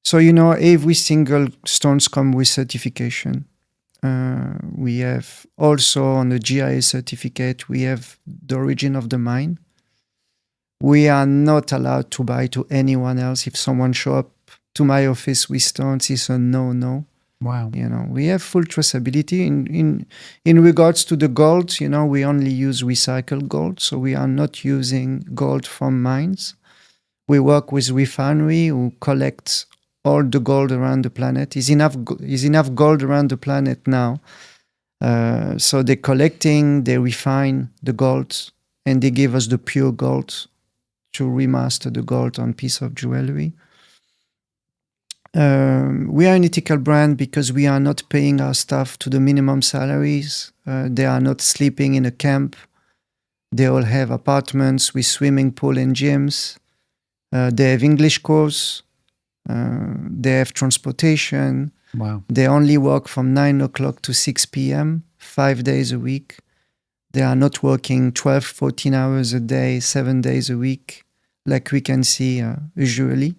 So, every single stones come with certification. We have also on the GIA certificate, we have the origin of the mine. We are not allowed to buy to anyone else. If someone show up to my office with stones, it's a no. Wow. We have full traceability. In regards to the gold, we only use recycled gold. So we are not using gold from mines. We work with refinery who collect all the gold around the planet. Is enough gold around the planet now. So they're collecting, they refine the gold, and they give us the pure gold to remaster the gold on piece of jewelry. We are an ethical brand because we are not paying our staff to the minimum salaries. They are not sleeping in a camp. They all have apartments with swimming pool and gyms. They have English course. They have transportation. Wow. They only work from 9 o'clock to 6 p.m., 5 days a week. They are not working 12, 14 hours a day, 7 days a week, like we can see usually.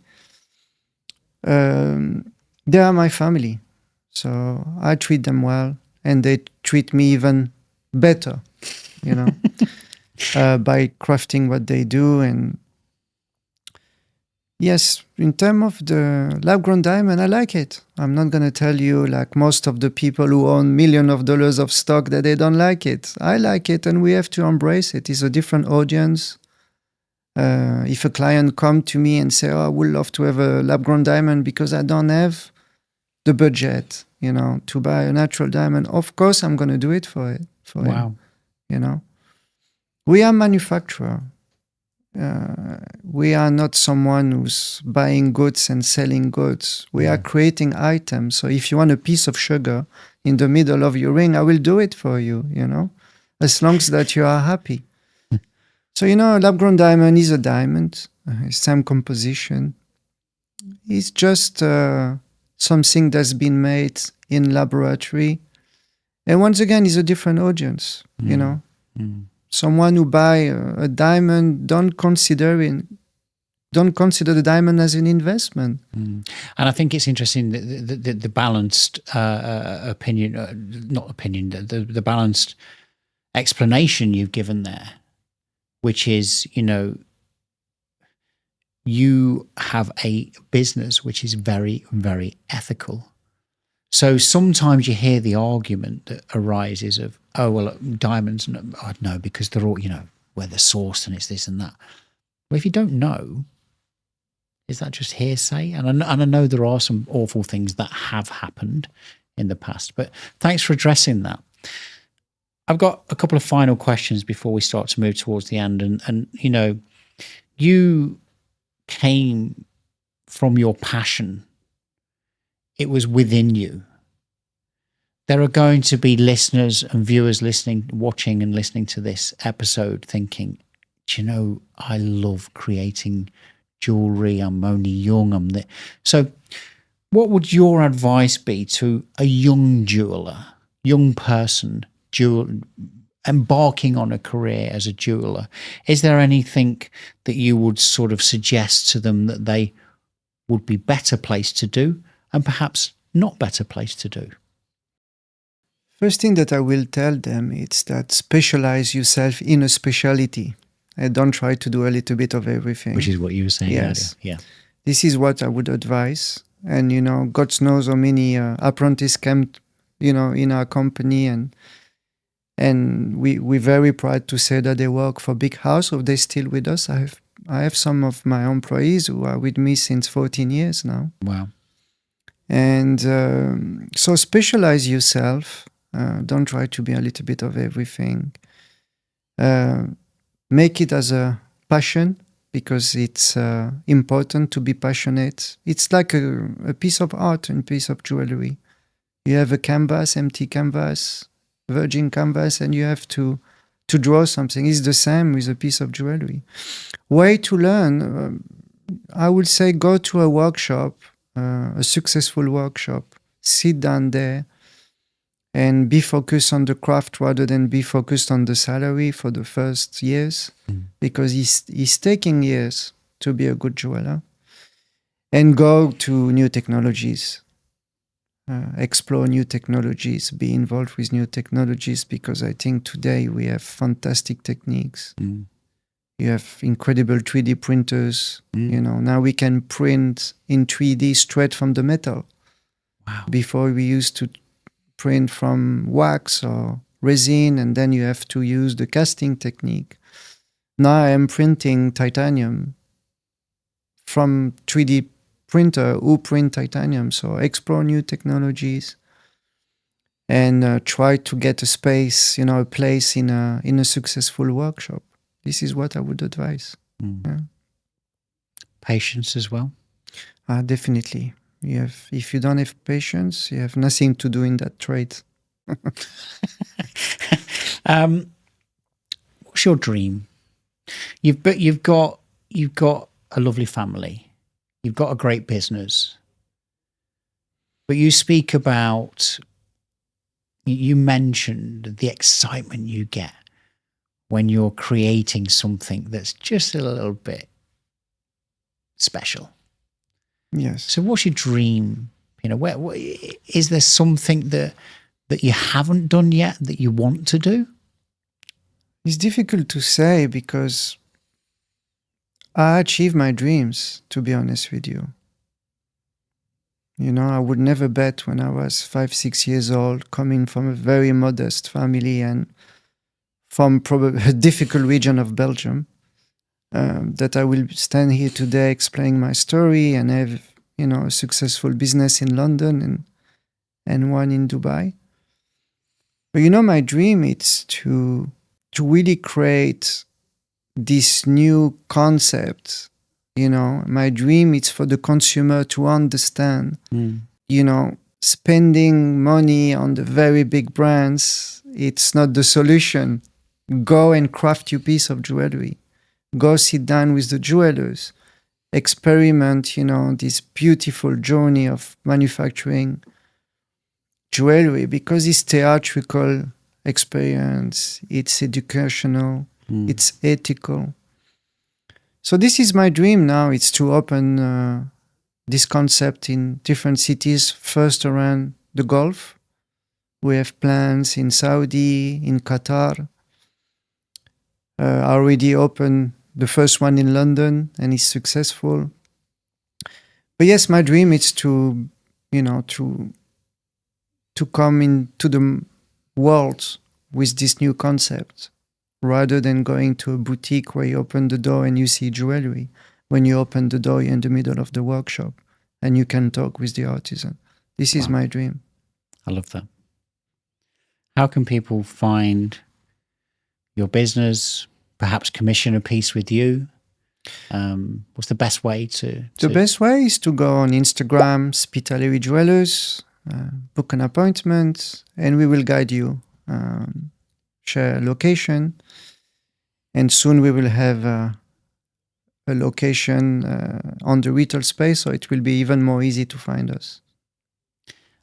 They are my family. So I treat them well, and they treat me even better, by crafting what they do. And yes, in terms of the lab-grown diamond, I like it. I'm not going to tell you, like most of the people who own millions of dollars of stock, that they don't like it. I like it, and we have to embrace it. It's a different audience. If a client come to me and say, I would love to have a lab-grown diamond because I don't have the budget, to buy a natural diamond, of course I'm going to do it for him. We are manufacturer. We are not someone who's buying goods and selling goods. We are creating items. So if you want a piece of sugar in the middle of your ring, I will do it for you, as long as that you are happy. So, a lab-grown diamond is a diamond, same composition. It's just something that's been made in laboratory. And once again, it's a different audience, Someone who buy a diamond don't consider the diamond as an investment. And I think it's interesting that the balanced the balanced explanation you've given there, which is, you have a business which is very, very ethical. So sometimes you hear the argument that arises of, diamonds, no, because they're all, where they're sourced and it's this and that. Well, if you don't know, is that just hearsay? And I know there are some awful things that have happened in the past, but thanks for addressing that. I've got a couple of final questions before we start to move towards the end. And you know, you came from your passion. It was within you. There are going to be listeners and viewers watching and listening to this episode thinking, do you know, I love creating jewellery. I'm only young. So what would your advice be to a young jeweller, young person, embarking on a career as a jeweller? Is there anything that you would sort of suggest to them that they would be better placed to do and perhaps not better placed to do? First thing that I will tell them is that specialize yourself in a specialty. And don't try to do a little bit of everything. Which is what you were saying earlier. Yeah. This is what I would advise. And, you know, God knows how many apprentices came, you know, in our company. And we're very proud to say that they work for big house, or they're still with us. I have some of my employees who are with me since 14 years now. Wow. And so specialize yourself. Don't try to be a little bit of everything. Make it as a passion, because it's important to be passionate. It's like a piece of art and piece of jewelry. You have a canvas, empty canvas, virgin canvas, and you have to draw something. It's the same with a piece of jewelry. Way to learn, I would say go to a workshop, a successful workshop, sit down there, and be focused on the craft rather than be focused on the salary for the first years, because it's taking years to be a good jeweler. And go to new technologies, explore new technologies, be involved with new technologies, because I think today we have fantastic techniques. You have incredible 3D printers. You know, now we can print in 3D straight from the metal. Wow. Before we used to print from wax or resin, and then you have to use the casting technique. Now I am printing titanium from 3D printer who print titanium. So explore new technologies and try to get a space, you know, a place in a successful workshop. This is what I would advise. Yeah. Patience as well. Definitely. If you don't have patience, you have nothing to do in that trade. What's your dream? You've got a lovely family. You've got a great business. But you speak about, you mentioned the excitement you get when you're creating something that's just a little bit special. Yes. So what's your dream? You know, what is there something that you haven't done yet that you want to do? It's difficult to say, because I achieved my dreams, to be honest with you. You know, I would never bet when I was 5-6 years old, coming from a very modest family and from probably a difficult region of Belgium, that I will stand here today explaining my story and have, you know, a successful business in London and one in Dubai. But, you know, my dream is to really create this new concept. You know, my dream is for the consumer to understand, you know, spending money on the very big brands, it's not the solution. Go and craft your piece of jewelry. Go sit down with the jewelers. Experiment, you know, this beautiful journey of manufacturing jewelry, because it's theatrical experience, it's educational, it's ethical. So this is my dream now. It's to open this concept in different cities, first around the Gulf. We have plans in Saudi, in Qatar. I already opened the first one in London and it's successful. But yes, my dream is to, you know, to come into the world with this new concept rather than going to a boutique where you open the door and you see jewelry. When you open the door, you're in the middle of the workshop and you can talk with the artisan. This is my dream. I love that. How can people find your business, perhaps commission a piece with you? What's the best way to... The best way is to go on Instagram, Spitaleri Jewelers, book an appointment, and we will guide you. Share a location, and soon we will have a location on the retail space, so it will be even more easy to find us.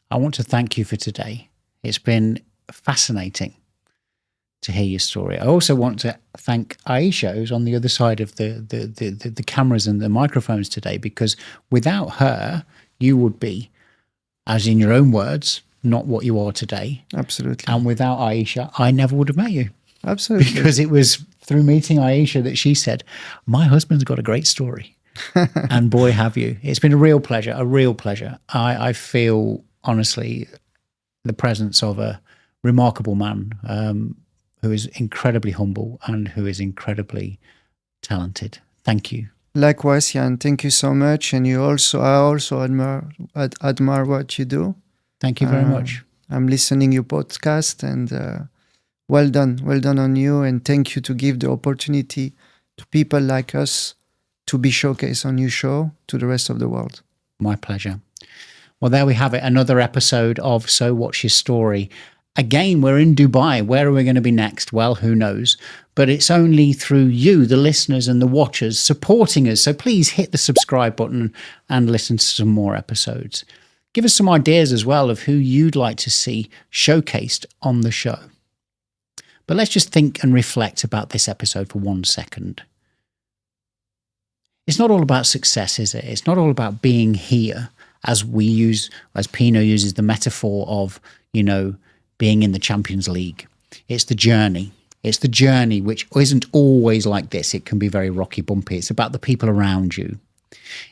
I want to thank you for today. It's been fascinating to hear your story. I also want to thank Aisha, who's on the other side of the cameras and the microphones today, because without her, you would be, as in your own words, not what you are today. Absolutely. And without Aisha, I never would have met you. Absolutely. Because it was through meeting Aisha that she said, my husband's got a great story. And boy, have you. It's been a real pleasure, a real pleasure. I feel, honestly, the presence of a remarkable man who is incredibly humble and who is incredibly talented. Thank you. Likewise, Jan. Thank you so much. And I also admire what you do. Thank you very much. I'm listening your podcast, and well done on you. And thank you to give the opportunity to people like us to be showcased on your show to the rest of the world. My pleasure. Well, there we have it. Another episode of So What's Your Story? Again, we're in Dubai. Where are we going to be next? Well, who knows? But it's only through you, the listeners and the watchers, supporting us. So please hit the subscribe button and listen to some more episodes. Give us some ideas as well of who you'd like to see showcased on the show. But let's just think and reflect about this episode for 1 second. It's not all about success, is it? It's not all about being here, as Pino uses the metaphor of, being in the Champions League. It's the journey. It's the journey which isn't always like this. It can be very rocky, bumpy. It's about the people around you.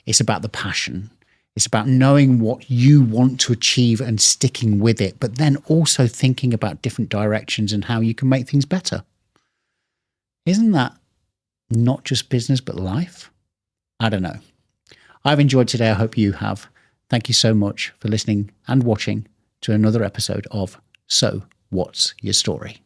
It's about the passion. It's about knowing what you want to achieve and sticking with it, but then also thinking about different directions and how you can make things better. Isn't that not just business, but life? I don't know. I've enjoyed today. I hope you have. Thank you so much for listening and watching to another episode of So What's Your Story?